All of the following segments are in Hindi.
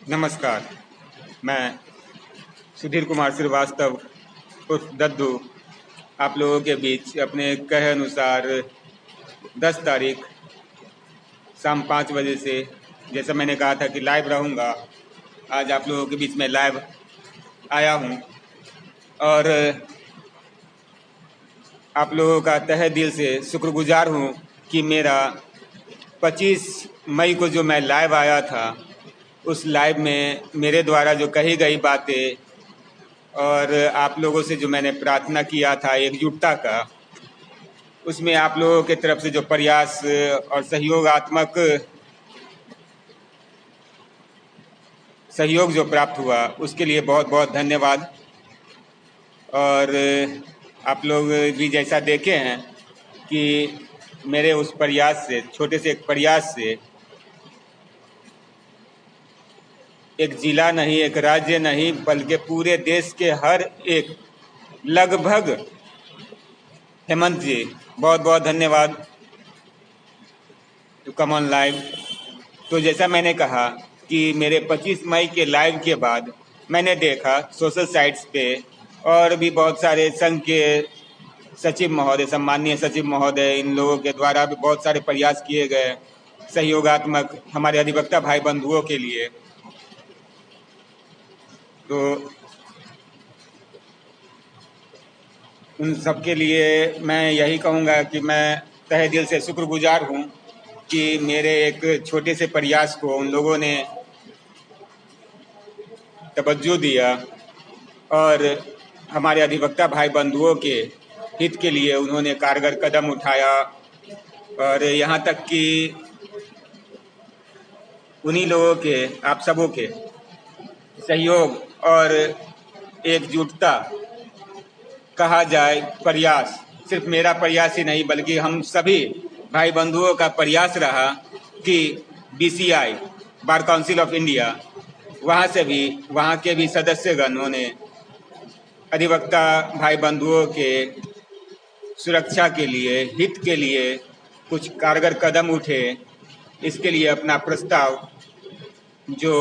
नमस्कार। मैं सुधीर कुमार श्रीवास्तव उर्फ दद्दू आप लोगों के बीच अपने कहे अनुसार 10 तारीख शाम 5 बजे से, जैसा मैंने कहा था कि लाइव रहूँगा, आज आप लोगों के बीच में लाइव आया हूँ। और आप लोगों का तहे दिल से शुक्रगुजार हूँ कि मेरा 25 मई को जो मैं लाइव आया था, उस लाइव में मेरे द्वारा जो कही गई बातें और आप लोगों से जो मैंने प्रार्थना किया था एकजुटता का, उसमें आप लोगों के तरफ से जो प्रयास और सहयोग जो प्राप्त हुआ, उसके लिए बहुत बहुत धन्यवाद। और आप लोग भी जैसा देखे हैं कि मेरे उस प्रयास से, छोटे से एक प्रयास से, एक जिला नहीं, एक राज्य नहीं, बल्कि पूरे देश के हर एक लगभग, हेमंत जी बहुत बहुत धन्यवाद टू कम ऑन लाइव। तो जैसा मैंने कहा कि मेरे 25 मई के लाइव के बाद मैंने देखा सोशल साइट्स पे और भी बहुत सारे संघ के सचिव महोदय, सम्मानीय सचिव महोदय, इन लोगों के द्वारा भी बहुत सारे प्रयास किए गए सहयोगात्मक हमारे अधिवक्ता भाई बंधुओं के लिए। तो उन सब के लिए मैं यही कहूँगा कि मैं तहे दिल से शुक्रगुजार हूँ कि मेरे एक छोटे से प्रयास को उन लोगों ने तवज्जो दिया और हमारे अधिवक्ता भाई बंधुओं के हित के लिए उन्होंने कारगर कदम उठाया। और यहाँ तक कि उन्हीं लोगों के, आप सबों के सहयोग और एकजुटता, कहा जाए प्रयास, सिर्फ मेरा प्रयास ही नहीं बल्कि हम सभी भाई बंधुओं का प्रयास रहा कि BCI bar council of India, वहाँ से भी, वहाँ के भी सदस्यगणों ने अधिवक्ता भाई बंधुओं के सुरक्षा के लिए, हित के लिए कुछ कारगर कदम उठे। इसके लिए अपना प्रस्ताव जो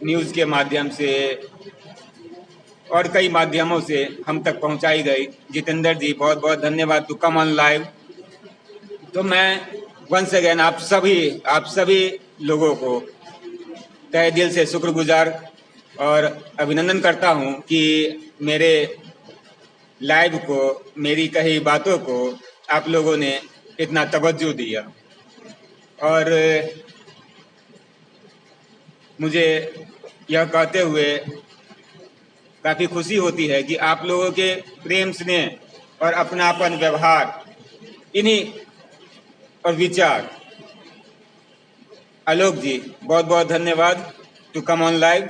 न्यूज़ के माध्यम से और कई माध्यमों से हम तक पहुंचाई गई। जितेंद्र जी बहुत बहुत धन्यवाद टू कम ऑन लाइव। तो मैं वंस अगेन आप सभी लोगों को तहे दिल से शुक्रगुजार और अभिनंदन करता हूं कि मेरे लाइव को, मेरी कही बातों को आप लोगों ने इतना तवज्जो दिया। और मुझे यह कहते हुए काफ़ी खुशी होती है कि आप लोगों के प्रेम स्नेह और अपनापन व्यवहार, इन्हीं और विचार, आलोक जी बहुत बहुत धन्यवाद टू कम ऑन लाइव।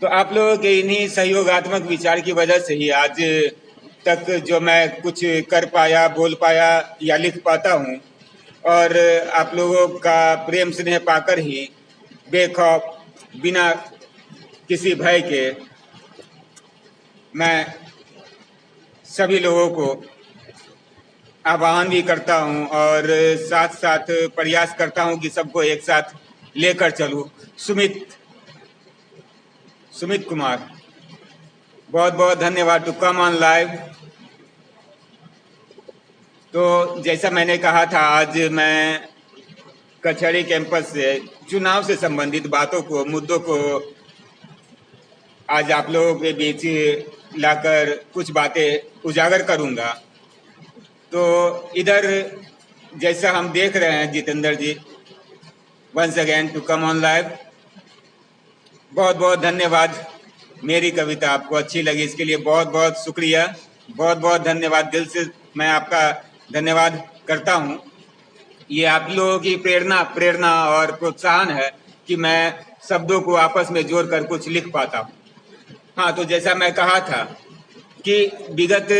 तो आप लोगों के इन्हीं सहयोगात्मक विचार की वजह से ही आज तक जो मैं कुछ कर पाया, बोल पाया या लिख पाता हूँ। और आप लोगों का प्रेम स्नेह पाकर ही बेखौफ, बिना किसी भय के, मैं सभी लोगों को आह्वान भी करता हूं और साथ साथ प्रयास करता हूं कि सबको एक साथ लेकर चलूं। सुमित कुमार बहुत बहुत धन्यवाद टू कम ऑन लाइव। तो जैसा मैंने कहा था, आज मैं कचहरी कैंपस से चुनाव से संबंधित बातों को, मुद्दों को आज आप लोगों के बीच लाकर कुछ बातें उजागर करूंगा। तो इधर जैसा हम देख रहे हैं, Jitendra ji once again to come on live, बहुत बहुत धन्यवाद। मेरी कविता आपको अच्छी लगी, इसके लिए बहुत बहुत शुक्रिया, बहुत बहुत धन्यवाद। दिल से मैं आपका धन्यवाद करता हूं। ये आप लोगों की प्रेरणा और प्रोत्साहन है कि मैं शब्दों को आपस में जोड़कर कुछ लिख पाता हूं। हाँ, तो जैसा मैं कहा था कि विगत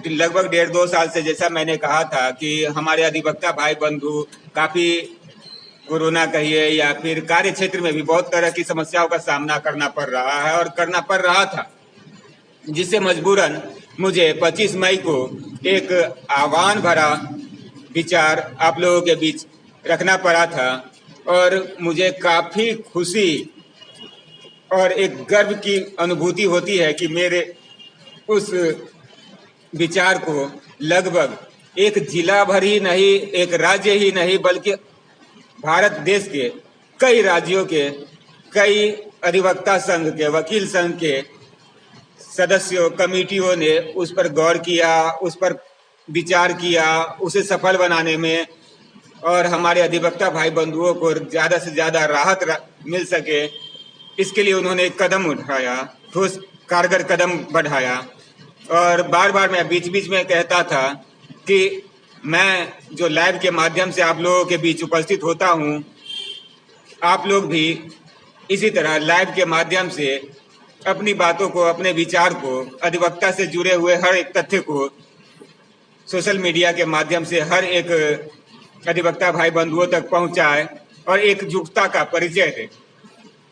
लगभग 1.5-2 साल से, जैसा मैंने कहा था कि हमारे अधिवक्ता भाई बंधु काफ़ी कोरोना कहिए या फिर कार्य क्षेत्र में भी बहुत तरह की समस्याओं का सामना करना पड़ रहा है और करना पड़ रहा था, जिससे मजबूरन मुझे 25 मई को एक आह्वान भरा विचार आप लोगों के बीच रखना पड़ा था और मुझे काफ़ी खुशी और एक गर्व की अनुभूति होती है कि मेरे उस विचार को लगभग एक जिला भर ही नहीं, एक राज्य ही नहीं, बल्कि भारत देश के कई राज्यों के, कई अधिवक्ता संघ के, वकील संघ के सदस्यों, कमेटियों ने उस पर गौर किया, उस पर विचार किया, उसे सफल बनाने में और हमारे अधिवक्ता भाई बंधुओं को ज़्यादा से ज़्यादा राहत मिल सके, इसके लिए उन्होंने एक कदम उठाया, ठोस कारगर कदम बढ़ाया। और बार बार मैं बीच बीच में कहता था कि मैं जो लाइव के माध्यम से आप लोगों के बीच उपस्थित होता हूँ, आप लोग भी इसी तरह लाइव के माध्यम से अपनी बातों को, अपने विचार को, अधिवक्ता से जुड़े हुए हर एक तथ्य को सोशल मीडिया के माध्यम से हर एक अधिवक्ता भाई बंधुओं तक पहुंचाए और एकजुटता का परिचय दे।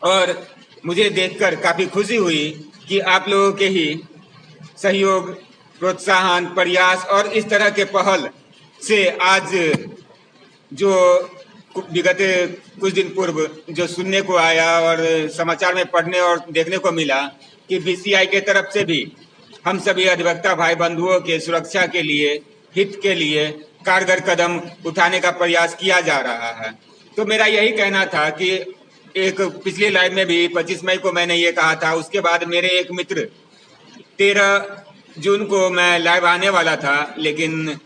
और मुझे देखकर काफ़ी खुशी हुई कि आप लोगों के ही सहयोग, प्रोत्साहन, प्रयास और इस तरह के पहल से आज जो विगत कुछ दिन पूर्व जो सुनने को आया और समाचार में पढ़ने और देखने को मिला कि बीसीआई के तरफ से भी हम सभी अधिवक्ता भाई बंधुओं के सुरक्षा के लिए, हित के लिए कारगर कदम उठाने का प्रयास किया जा रहा है। तो मेरा यही कहना था कि एक पिछले लाइव में भी 25 मई को मैंने ये कहा था, उसके बाद मेरे एक मित्र 13 जून को मैं लाइव आने वाला था, लेकिन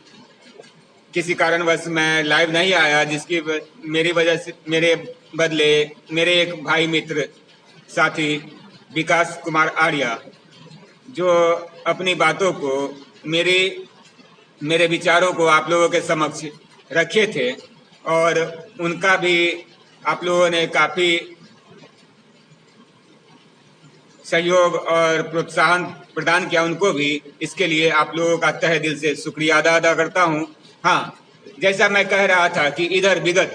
किसी कारणवश मैं लाइव नहीं आया, जिसकी मेरी वजह से मेरे बदले मेरे एक भाई मित्र साथी विकास कुमार आर्या जो अपनी बातों को, मेरे विचारों को आप लोगों के समक्ष रखे थे और उनका भी आप लोगों ने काफ़ी सहयोग और प्रोत्साहन प्रदान किया, उनको भी इसके लिए आप लोगों का तहे दिल से शुक्रिया अदा करता हूँ। हाँ, जैसा मैं कह रहा था कि इधर विगत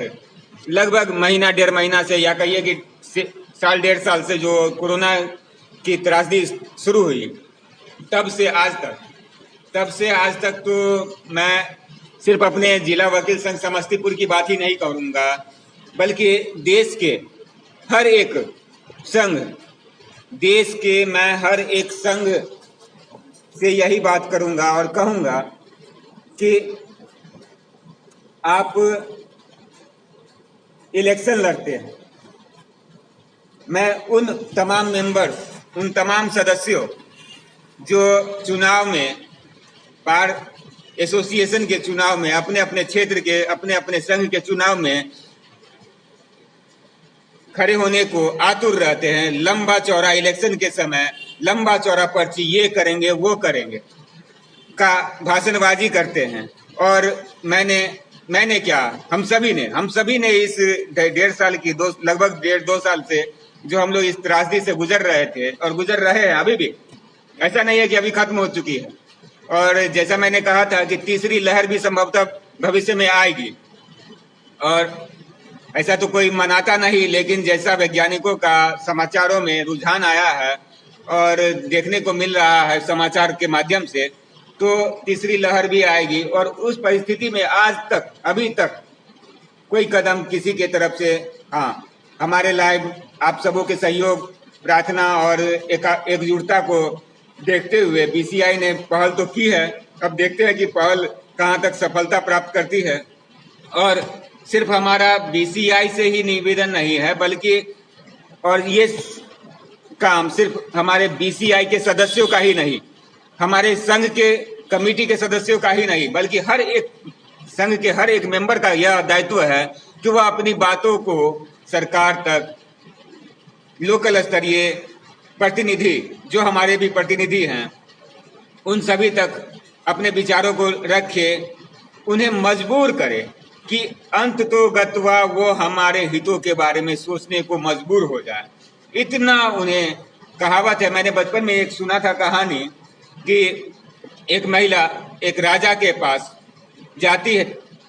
लगभग महीना, 1.5 महीना से, या कहिए कि साल 1.5 साल से जो कोरोना की त्रासदी शुरू हुई, तब से आज तक तो मैं सिर्फ अपने जिला वकील संघ समस्तीपुर की बात ही नहीं करूँगा, बल्कि देश के हर एक संघ, देश के मैं हर एक संघ से यही बात करूँगा और कहूँगा कि आप इलेक्शन लड़ते हैं, मैं उन तमाम मेंबर्स, उन तमाम सदस्यों जो चुनाव में, बार एसोसिएशन के चुनाव में, अपने अपने क्षेत्र के, अपने अपने संघ के चुनाव में खड़े होने को आतुर रहते हैं, लंबा चौड़ा इलेक्शन के समय लंबा चौड़ा पर्ची, ये करेंगे वो करेंगे का भाषणबाजी करते हैं। और मैंने क्या, हम सभी ने इस 1.5 साल की, लगभग 1.5-2 साल से जो हम लोग इस त्रासदी से गुजर रहे थे और गुजर रहे हैं अभी भी, ऐसा नहीं है कि अभी खत्म हो चुकी है। और जैसा मैंने कहा था कि तीसरी लहर भी संभवतः भविष्य में आएगी, और ऐसा तो कोई मनाता नहीं, लेकिन जैसा वैज्ञानिकों का समाचारों में रुझान आया है और देखने को मिल रहा है समाचार के माध्यम से, तो तीसरी लहर भी आएगी। और उस परिस्थिति में आज तक, अभी तक कोई कदम किसी के तरफ से, हाँ, हमारे लाइव आप सबों के सहयोग, प्रार्थना और एकजुटता को देखते हुए बीसीआई ने पहल तो की है। अब देखते हैं कि पहल कहाँ तक सफलता प्राप्त करती है। और सिर्फ हमारा बीसीआई से ही निवेदन नहीं है, बल्कि और ये काम सिर्फ हमारे बीसीआई के सदस्यों का ही नहीं, हमारे संघ के कमेटी के सदस्यों का ही नहीं, बल्कि हर एक संघ के हर एक मेंबर का यह दायित्व है कि वह अपनी बातों को सरकार तक, लोकल स्तरीय प्रतिनिधि, जो हमारे भी प्रतिनिधि हैं, उन सभी तक अपने विचारों को रखे, उन्हें मजबूर करे कि अंत तो गत्वा वो हमारे हितों के बारे में सोचने को मजबूर हो जाए। इतना उन्हें, कहावत है, मैंने बचपन में एक सुना था कहानी कि एक महिला एक राजा के पास जाती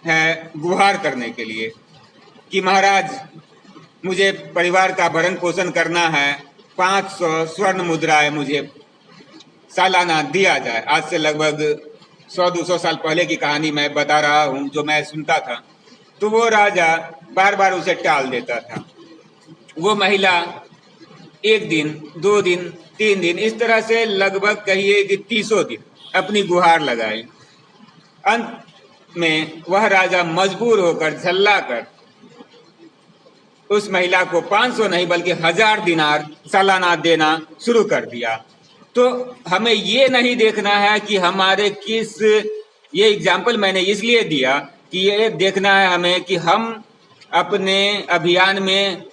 है गुहार करने के लिए कि महाराज, मुझे परिवार का भरण पोषण करना है, 500 स्वर्ण मुद्राएं मुझे सालाना दिया जाए। आज से लगभग 100-200 साल पहले की कहानी मैं बता रहा हूँ, जो मैं सुनता था। तो वो राजा बार बार उसे टाल देता था। वो महिला 1 दिन, 2 दिन, 3 दिन, इस तरह से लगभग कहिए कि 30 दिन अपनी गुहार लगाए। अंत में वह राजा मजबूर होकर झल्लाकर उस महिला को 500 नहीं बल्कि 1000 दिनार सालाना देना शुरू कर दिया। तो हमें ये नहीं देखना है कि हमारे ये एग्जाम्पल मैंने इसलिए दिया कि ये देखना है हमें कि हम अपने अभियान में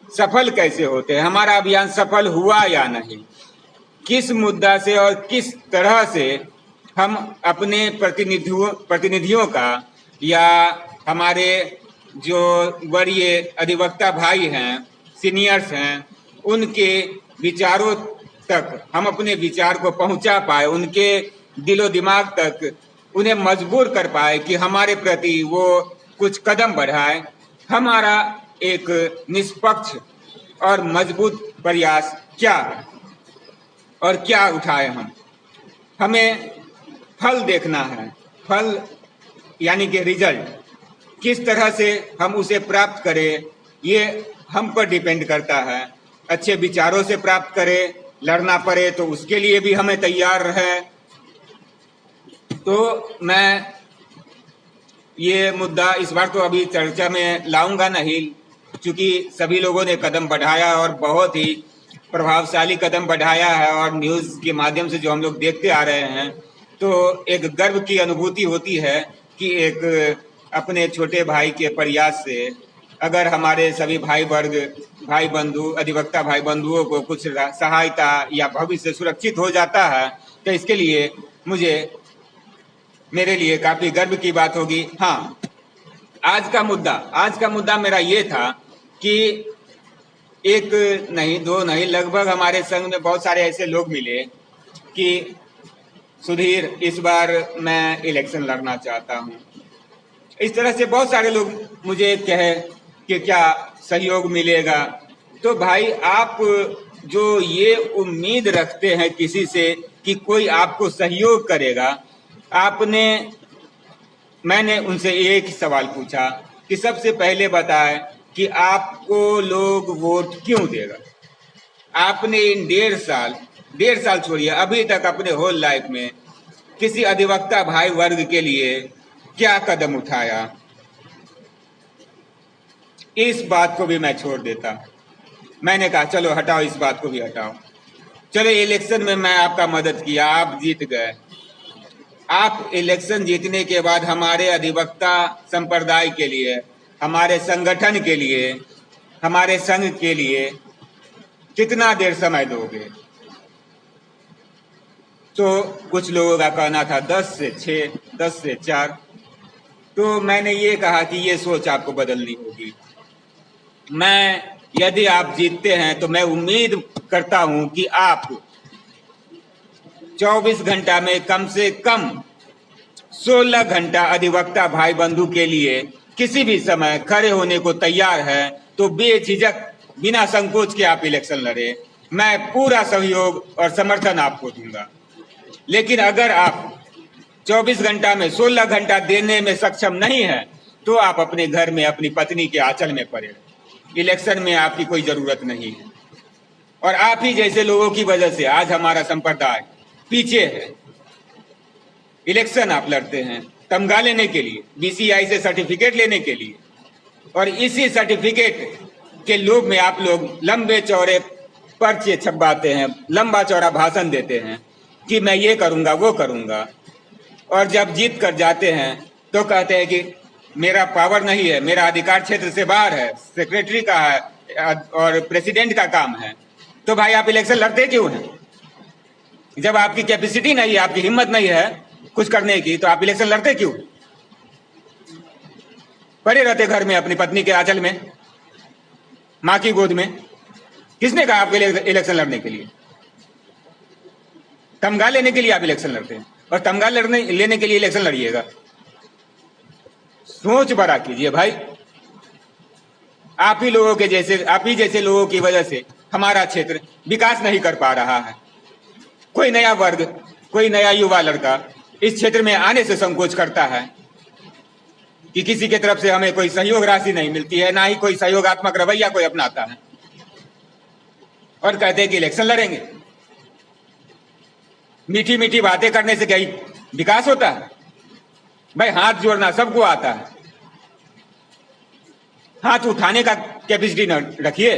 सफल कैसे होते हैं, हमारा अभियान सफल हुआ या नहीं, किस मुद्दा से और किस तरह से हम अपने प्रतिनिधियों का या हमारे जो वरीय अधिवक्ता भाई हैं, सीनियर्स हैं, उनके विचारों तक हम अपने विचार को पहुंचा पाए, उनके दिलो दिमाग तक उन्हें मजबूर कर पाए कि हमारे प्रति वो कुछ कदम बढ़ाए। हमारा एक निष्पक्ष और मजबूत प्रयास क्या है और क्या उठाए हम। हमें फल देखना है, फल यानी कि रिजल्ट किस तरह से हम उसे प्राप्त करें, ये हम पर डिपेंड करता है। अच्छे विचारों से प्राप्त करें, लड़ना पड़े तो उसके लिए भी हमें तैयार रहे। तो मैं ये मुद्दा इस बार तो अभी चर्चा में लाऊंगा नहीं, क्योंकि सभी लोगों ने कदम बढ़ाया और बहुत ही प्रभावशाली कदम बढ़ाया है, और न्यूज़ के माध्यम से जो हम लोग देखते आ रहे हैं तो एक गर्व की अनुभूति होती है कि एक अपने छोटे भाई के प्रयास से अगर हमारे सभी भाई बंधु, अधिवक्ता भाई बंधुओं को कुछ सहायता या भविष्य सुरक्षित हो जाता है तो इसके लिए मेरे लिए काफी गर्व की बात होगी। हाँ, आज का मुद्दा मेरा ये था कि 1 नहीं 2 नहीं, लगभग हमारे संघ में बहुत सारे ऐसे लोग मिले कि सुधीर, इस बार मैं इलेक्शन लड़ना चाहता हूँ। इस तरह से बहुत सारे लोग मुझे कहे कि क्या सहयोग मिलेगा। तो भाई, आप जो ये उम्मीद रखते हैं किसी से कि कोई आपको सहयोग करेगा, मैंने उनसे एक ही सवाल पूछा कि सबसे पहले बताएं कि आपको लोग वोट क्यों देगा। आपने इन 1.5 साल छोड़िए, अभी तक अपने होल लाइफ में किसी अधिवक्ता भाई वर्ग के लिए क्या कदम उठाया? इस बात को भी मैं छोड़ देता। मैंने कहा चलो हटाओ, इस बात को भी हटाओ। चलो, इलेक्शन में मैं आपका मदद किया, आप जीत गए। आप इलेक्शन जीतने के बाद हमारे अधिवक्ता संप्रदाय के लिए, हमारे संगठन के लिए, हमारे संघ के लिए कितना देर समय दोगे? तो कुछ लोगों का कहना था 10 से 6, 10 से 4। तो मैंने ये कहा कि ये सोच आपको बदलनी होगी। यदि आप जीतते हैं तो मैं उम्मीद करता हूं कि आप 24 घंटा में कम से कम 16 घंटा अधिवक्ता भाई बंधु के लिए किसी भी समय खड़े होने को तैयार है। तो बेझिझक, बिना संकोच के आप इलेक्शन लड़े, मैं पूरा सहयोग और समर्थन आपको दूंगा। लेकिन अगर आप 24 घंटा में 16 घंटा देने में सक्षम नहीं है तो आप अपने घर में अपनी पत्नी के आंचल में पड़े। इलेक्शन में आपकी कोई जरूरत नहीं है, और आप ही जैसे लोगों की वजह से आज हमारा संप्रदाय पीछे है। इलेक्शन आप लड़ते हैं तमगा लेने के लिए, बीसीआई से सर्टिफिकेट लेने के लिए, और इसी सर्टिफिकेट के लोभ में आप लोग लंबे चौड़े पर्चे छपवाते हैं, लंबा चौड़ा भाषण देते हैं कि मैं ये करूंगा वो करूंगा, और जब जीत कर जाते हैं तो कहते हैं कि मेरा पावर नहीं है, मेरा अधिकार क्षेत्र से बाहर है, सेक्रेटरी का है और प्रेसिडेंट का काम है। तो भाई, आप इलेक्शन लड़ते क्यों हैं? जब आपकी कैपेसिटी नहीं है, आपकी हिम्मत नहीं है कुछ करने की, तो आप इलेक्शन लड़ते क्यों? पड़े रहते घर में अपनी पत्नी के आंचल में, माँ की गोद में। किसने कहा आपके लिए इलेक्शन लड़ने के लिए? तमगा लेने के लिए आप इलेक्शन लड़ते हैं, और तमगा लेने के लिए इलेक्शन लड़िएगा। सोच बड़ा कीजिए भाई। आप ही जैसे लोगों की वजह से हमारा क्षेत्र विकास नहीं कर पा रहा है। कोई नया वर्ग, कोई नया युवा लड़का इस क्षेत्र में आने से संकोच करता है। कि किसी की तरफ से हमें कोई सहयोग राशि नहीं मिलती है, ना ही कोई सहयोगात्मक रवैया कोई अपनाता है, और कहते हैं कि इलेक्शन लड़ेंगे। मीठी मीठी बातें करने से क्या विकास होता है? भाई हाथ जोड़ना सबको आता है, हाथ उठाने का कैपेसिटी न रखिए।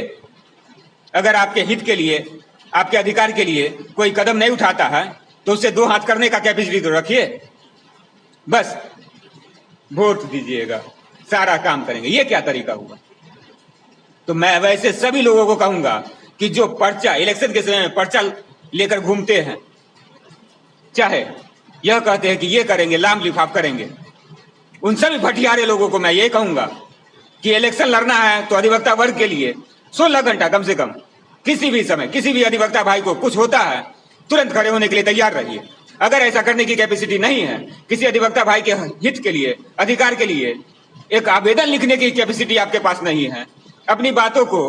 अगर आपके हित के लिए, आपके अधिकार के लिए कोई कदम नहीं उठाता है तो उससे दो हाथ करने का कैपेसिटी तो रखिए। बस वोट दीजिएगा, सारा काम करेंगे, ये क्या तरीका हुआ? तो मैं वैसे सभी लोगों को कहूंगा कि जो पर्चा इलेक्शन के समय में पर्चा लेकर घूमते हैं, चाहे यह कहते हैं कि ये करेंगे, लाम लिफाफ करेंगे, उन सभी भटियारे लोगों को मैं ये कहूंगा कि इलेक्शन लड़ना है तो अधिवक्ता वर्ग के लिए 16 घंटा कम से कम, किसी भी समय किसी भी अधिवक्ता भाई को कुछ होता है तुरंत खड़े होने के लिए तैयार रहिए। अगर ऐसा करने की कैपेसिटी नहीं है, किसी अधिवक्ता भाई के हित के लिए, अधिकार के लिए एक आवेदन लिखने की कैपेसिटी आपके पास नहीं है, अपनी बातों को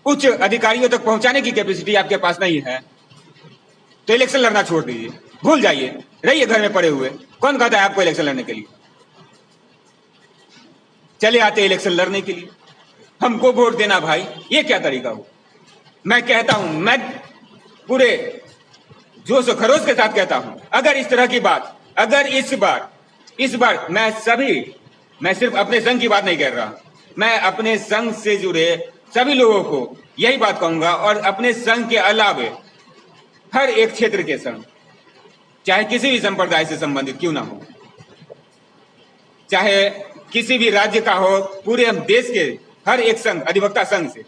उच्च अधिकारियों तक पहुंचाने की कैपेसिटी आपके पास नहीं है, तो इलेक्शन लड़ना छोड़ दीजिए, भूल जाइए, रहिए घर में पड़े हुए। कौन कहता है आपको इलेक्शन लड़ने के लिए? चले आते इलेक्शन लड़ने के लिए, हमको वोट देना भाई, ये क्या तरीका हो? मैं कहता हूं, मैं पूरे जोश और खरोश के साथ कहता हूं, अगर इस तरह की बात, अगर इस बार मैं सिर्फ अपने संघ की बात नहीं कह रहा, मैं अपने संघ से जुड़े सभी लोगों को यही बात कहूंगा, और अपने संघ के अलावे हर एक क्षेत्र के संघ, चाहे किसी भी संप्रदाय से संबंधित क्यों ना हो, चाहे किसी भी राज्य का हो, पूरे हम देश के हर एक संघ, अधिवक्ता संघ से,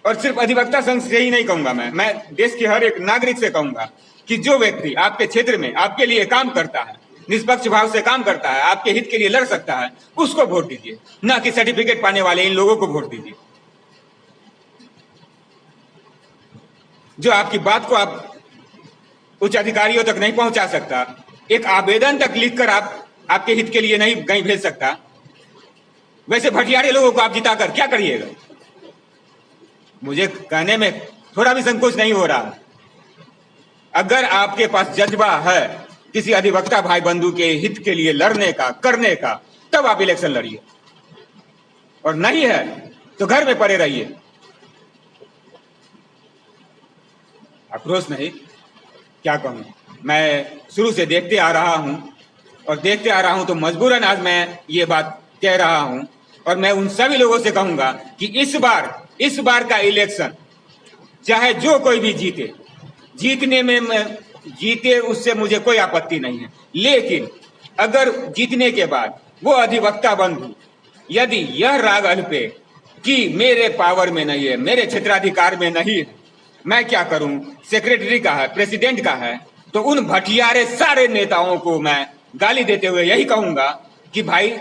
और सिर्फ अधिवक्ता संघ से ही नहीं कहूंगा, मैं देश के हर एक नागरिक से कहूंगा कि जो व्यक्ति आपके क्षेत्र में आपके लिए काम करता है, निष्पक्ष भाव से काम करता है, आपके हित के लिए लड़ सकता है, उसको वोट दीजिए, ना कि सर्टिफिकेट पाने वाले इन लोगों को वोट दीजिए। जो आपकी बात को आप उच्च अधिकारियों तक नहीं पहुंचा सकता, एक आवेदन तक लिखकर आपके हित के लिए नहीं कहीं भेज सकता, वैसे भटियारे लोगों को आप जिताकर क्या करिएगा? मुझे कहने में थोड़ा भी संकोच नहीं हो रहा। अगर आपके पास जज्बा है किसी अधिवक्ता भाई बंधु के हित के लिए लड़ने का, करने का, तब आप इलेक्शन लड़िए, और नहीं है तो घर में पड़े रहिए। आक्रोश नहीं, क्या कहूं, मैं शुरू से देखते आ रहा हूं, और देखते आ रहा हूं तो मजबूरन आज मैं ये बात कह रहा हूं, और मैं उन सभी लोगों से कहूंगा कि इस बार का इलेक्शन चाहे जो कोई भी जीते, जीतने में जीते उससे मुझे कोई आपत्ति नहीं है, लेकिन अगर जीतने के बाद वो अधिवक्ता बंधु यदि यह राग अल्पे कि मेरे पावर में नहीं है, मेरे क्षेत्राधिकार में नहीं है, मैं क्या करूं, सेक्रेटरी का है, प्रेसिडेंट का है, तो उन भटियारे सारे नेताओं को मैं गाली देते हुए यही कहूंगा कि भाई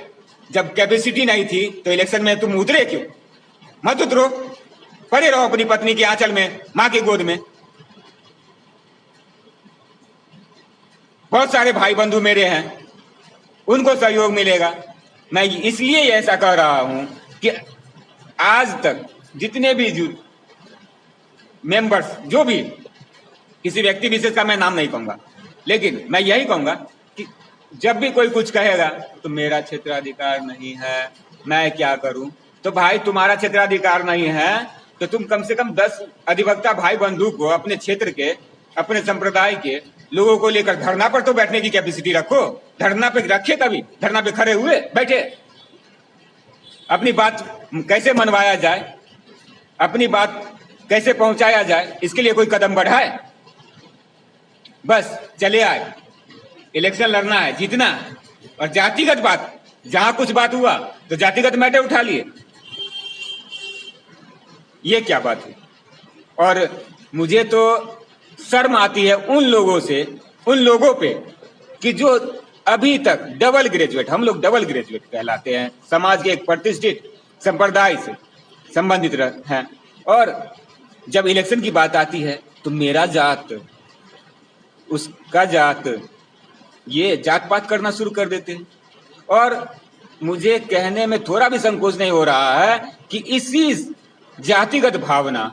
जब कैपेसिटी नहीं थी तो इलेक्शन में तुम उतरे क्यों? मत उतरो, पड़े रहो अपनी पत्नी के आंचल में, मां की गोद में। बहुत सारे भाई बंधु मेरे हैं, उनको सहयोग मिलेगा। मैं इसलिए ऐसा कह रहा हूं कि आज तक जितने भी मेंबर्स, जो भी, किसी व्यक्ति विशेष का मैं नाम नहीं कहूंगा, लेकिन मैं यही कहूंगा कि जब भी कोई कुछ कहेगा तो मेरा क्षेत्राधिकार नहीं है, मैं क्या करूं, तो भाई तुम्हारा क्षेत्राधिकार नहीं है तो तुम कम से कम 10 अधिवक्ता भाई बंधु को अपने क्षेत्र के, अपने संप्रदाय के लोगों को लेकर धरना पर तो बैठने की कैपेसिटी रखो। धरना पे रखे, कभी धरना पे खड़े हुए बैठे, अपनी बात कैसे मनवाया जाए, अपनी बात कैसे पहुंचाया जाए, इसके लिए कोई कदम बढ़ाए। बस चले आए, इलेक्शन लड़ना है, जीतना है, और जातिगत बात, जहां कुछ बात हुआ तो जातिगत मैटर उठा लिए, ये क्या बात है? और मुझे तो शर्म आती है उन लोगों से, उन लोगों पे कि जो अभी तक डबल ग्रेजुएट, हम लोग डबल ग्रेजुएट कहलाते हैं, समाज के एक प्रतिष्ठित संप्रदाय से संबंधित हैं, और जब इलेक्शन की बात आती है तो मेरा जात, उसका जात, ये जात पात करना शुरू कर देते हैं। और मुझे कहने में थोड़ा भी संकोच नहीं हो रहा है कि इसी जातिगत भावना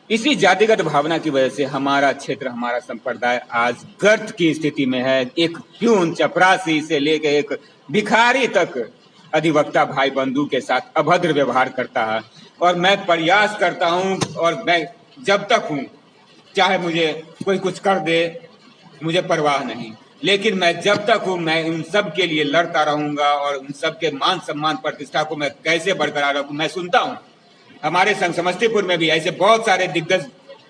इसी जातिगत भावना की वजह से हमारा क्षेत्र, हमारा संप्रदाय आज गर्त की स्थिति में है। एक प्यून, चपरासी से लेकर एक भिखारी तक अधिवक्ता भाई बंधु के साथ अभद्र व्यवहार करता है। और मैं प्रयास करता हूं, और मैं जब तक हूं, चाहे मुझे कोई कुछ कर दे, मुझे परवाह नहीं, लेकिन मैं जब तक हूं, मैं उन सब के लिए लड़ता रहूंगा। और उन सब के मान सम्मान प्रतिष्ठा को मैं कैसे बरकरार रखूं। मैं सुनता हूं हमारे संघ समस्तीपुर में भी ऐसे बहुत सारे दिग्गज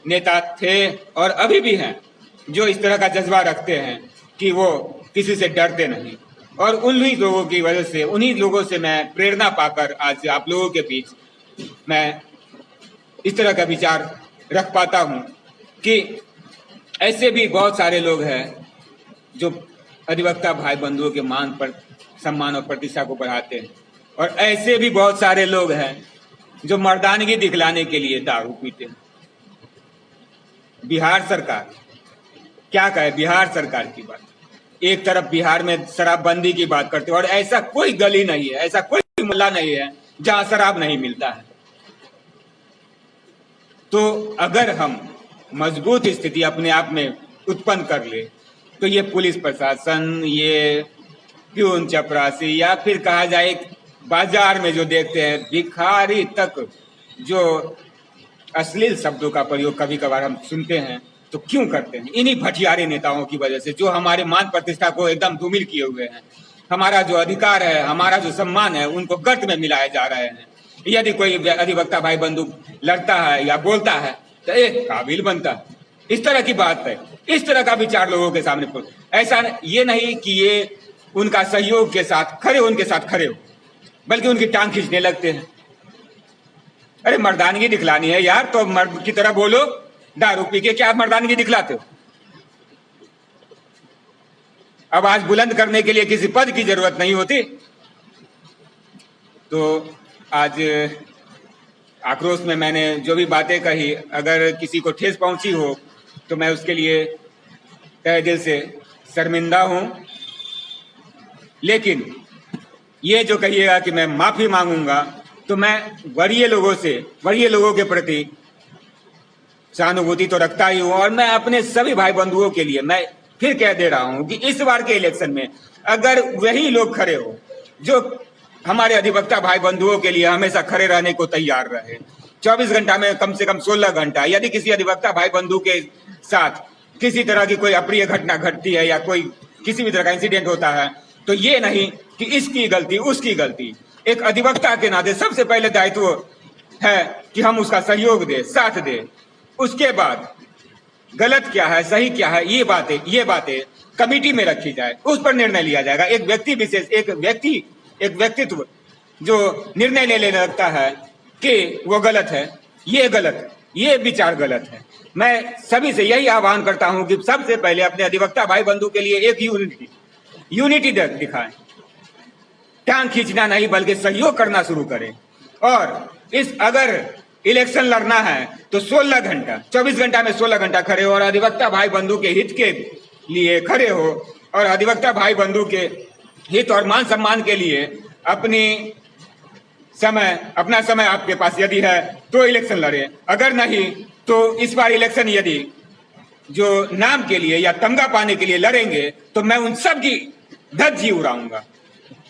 नेता थे और अभी भी हैं जो इस तरह का जज्बा रखते हैं कि वो किसी से डरते नहीं। और उन्हीं लोगों की वजह से, उन्हीं लोगों से मैं प्रेरणा पाकर आज आप लोगों के बीच मैं इस तरह का विचार रख पाता हूं कि ऐसे भी बहुत सारे लोग हैं जो अधिवक्ता भाई बंधुओं के मान पर सम्मान और प्रतिष्ठा को बढ़ाते हैं। और ऐसे भी बहुत सारे लोग हैं जो मर्दानगी दिखलाने के लिए दारू पीते हैं। बिहार सरकार क्या कहे, बिहार सरकार की बात, एक तरफ बिहार में शराबबंदी की बात करते हैं और ऐसा कोई गली नहीं है, ऐसा कोई मोहल्ला नहीं है जहां शराब नहीं मिलता है। तो अगर हम मजबूत स्थिति अपने आप में उत्पन्न कर ले तो ये पुलिस प्रशासन, ये प्यून चपरासी, या फिर कहा जाए बाजार में जो देखते हैं भिखारी तक जो अश्लील शब्दों का प्रयोग कभी कभार हम सुनते हैं, तो क्यों करते हैं? इन्हीं भटियारे नेताओं की वजह से, जो हमारे मान प्रतिष्ठा को एकदम धूमिल किए हुए हैं। हमारा जो अधिकार है, हमारा जो सम्मान है, उनको गर्त में मिलाए जा रहे हैं। यदि कोई अधिवक्ता भाई बंधु लड़ता है या बोलता है तो काबिल बनता है। इस तरह की बात है, इस तरह का विचार लोगों के सामने ऐसा ये नहीं कि ये उनका सहयोग के साथ खड़े, उनके साथ खड़े हो, बल्कि उनकी टांग खींचने लगते हैं। अरे मर्दानगी दिखलानी है यार, तो मर्द की तरह बोलो। दारू पी के क्या मर्दानगी दिखलाते हो? आवाज बुलंद करने के लिए किसी पद की जरूरत नहीं होती। तो आज आक्रोश में मैंने जो भी बातें कही, अगर किसी को ठेस पहुंची हो तो मैं उसके लिए तहे दिल से शर्मिंदा हूं। लेकिन ये जो कहिएगा कि मैं माफी मांगूंगा, तो मैं वरीय लोगों के प्रति सहानुभूति तो रखता ही हूं। और मैं अपने सभी भाई बंधुओं के लिए मैं फिर कह दे रहा हूं कि इस बार के इलेक्शन में अगर वही लोग खड़े हो जो हमारे अधिवक्ता भाई बंधुओं के लिए हमेशा खड़े रहने को तैयार रहे, 24 घंटा में कम से कम 16 घंटा, यदि किसी अधिवक्ता भाई बंधु के साथ किसी तरह की कोई अप्रिय घटना घटती है या कोई किसी भी तरह का इंसिडेंट होता है, तो ये नहीं कि इसकी गलती उसकी गलती। एक अधिवक्ता के नाते सबसे पहले दायित्व है कि हम उसका सहयोग दें, साथ दें। उसके बाद गलत क्या है, सही क्या है, ये बातें कमेटी में रखी जाए, उस पर निर्णय लिया जाएगा। एक व्यक्ति विशेष, एक व्यक्तित्व जो निर्णय लेने लगता है कि वो गलत है, ये विचार गलत है। मैं सभी से यही आह्वान करता हूं कि सबसे पहले अपने अधिवक्ता भाई बंधु के लिए एक यूनिटी दिखाएं, टांग खींचना नहीं बल्कि सहयोग करना शुरू करें। और अगर इलेक्शन लड़ना है तो 16 घंटा, 24 घंटा में 16 घंटा खड़े हो और अधिवक्ता भाई बंधु के हित के लिए खड़े हो, और अधिवक्ता भाई बंधु के हित और मान सम्मान के लिए अपना समय आपके पास यदि है तो इलेक्शन लड़े। अगर नहीं तो इस बार इलेक्शन यदि जो नाम के लिए या तमगा पाने के लिए लड़ेंगे तो मैं उन सब की धज्जी उड़ाऊंगा।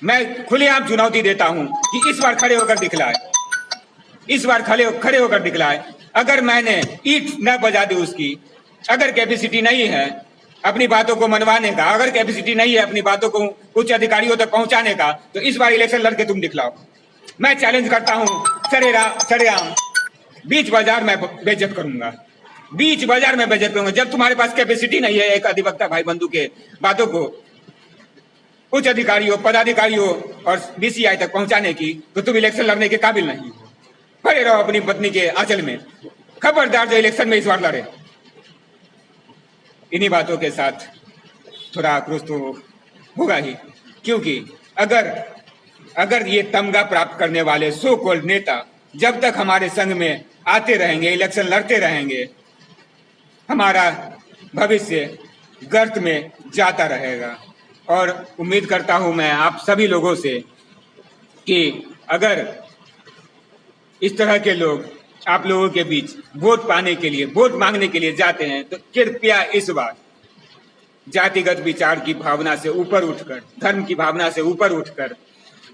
मैं खुलेआम चुनौती देता हूं कि इस बार खड़े होकर दिखलाए। अगर मैंने ईट न बजा दी उसकी, अगर कैपेसिटी नहीं है अपनी बातों को मनवाने का, अगर कैपेसिटी नहीं है अपनी बातों को उच्च अधिकारियों तक पहुंचाने का, तो इस बार इलेक्शन लड़के तुम दिखलाओ। मैं चैलेंज करता हूं सरेआम बीच बाजार में बेइज्जत करूंगा, जब तुम्हारे पास कैपेसिटी नहीं है एक अधिवक्ता भाई बंधु के बातों को उच्च अधिकारियों, पदाधिकारियों और बीसीआई तक पहुंचाने की, तो तुम इलेक्शन लड़ने के काबिल नहीं हो। खड़े रहो अपनी पत्नी के आंचल में, खबरदार जो इलेक्शन में इस बार लड़े। इन्हीं बातों के साथ थोड़ा आक्रोश तो होगा ही, क्योंकि अगर ये तमगा प्राप्त करने वाले सो कॉल्ड नेता जब तक हमारे संघ में आते रहेंगे, इलेक्शन लड़ते रहेंगे, हमारा भविष्य गर्त में जाता रहेगा। और उम्मीद करता हूं मैं आप सभी लोगों से कि अगर इस तरह के लोग आप लोगों के बीच वोट पाने के लिए, वोट मांगने के लिए जाते हैं, तो कृपया इस बार जातिगत विचार की भावना से ऊपर उठकर, धर्म की भावना से ऊपर उठकर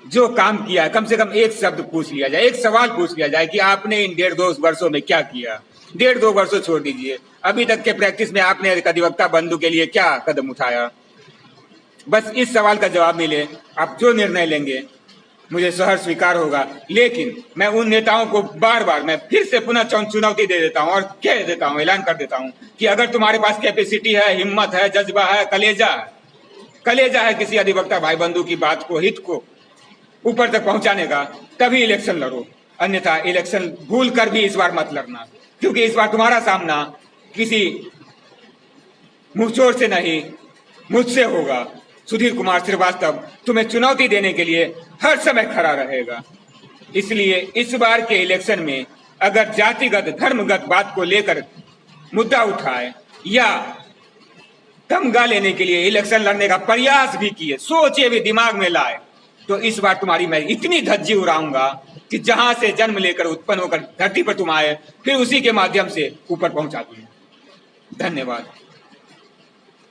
जो काम किया, कम से कम एक शब्द पूछ लिया जाए, एक सवाल पूछ लिया जाए कि आपने इन 1.5-2 वर्षों में क्या किया। 1.5-2 वर्षों छोड़ दीजिए, अभी तक के प्रैक्टिस में आपने अधिवक्ता बंधु के लिए क्या कदम उठाया। बस इस सवाल का जवाब मिले, आप जो निर्णय लेंगे मुझे सहर्ष स्वीकार होगा। लेकिन मैं उन नेताओं को बार बार मैं फिर से पुनः चुनौती दे देता हूं और कह देता हूं, ऐलान कर देता हूं कि अगर तुम्हारे पास कैपेसिटी है, हिम्मत है, जज्बा है, कलेजा है किसी अधिवक्ता भाई बंधु की बात को, हित को ऊपर तक पहुंचाने का, तभी इलेक्शन लड़ो। अन्यथा इलेक्शन भूल कर भी इस बार मत लड़ना, क्योंकि इस बार तुम्हारा सामना किसी मुंहचोर से नहीं, मुझसे होगा। सुधीर कुमार श्रीवास्तव तुम्हें चुनौती देने के लिए हर समय खड़ा रहेगा। इसलिए इस बार के इलेक्शन में अगर जातिगत, धर्मगत बात को लेकर मुद्दा उठाए या तमगा लेने के लिए इलेक्शन लड़ने का प्रयास भी किए, सोचे भी, दिमाग में लाए, तो इस बार तुम्हारी मैं इतनी धज्जी उड़ाऊंगा कि जहां से जन्म लेकर उत्पन्न होकर धरती पर तुम आए, फिर उसी के माध्यम से ऊपर पहुंचा दूंगा। धन्यवाद।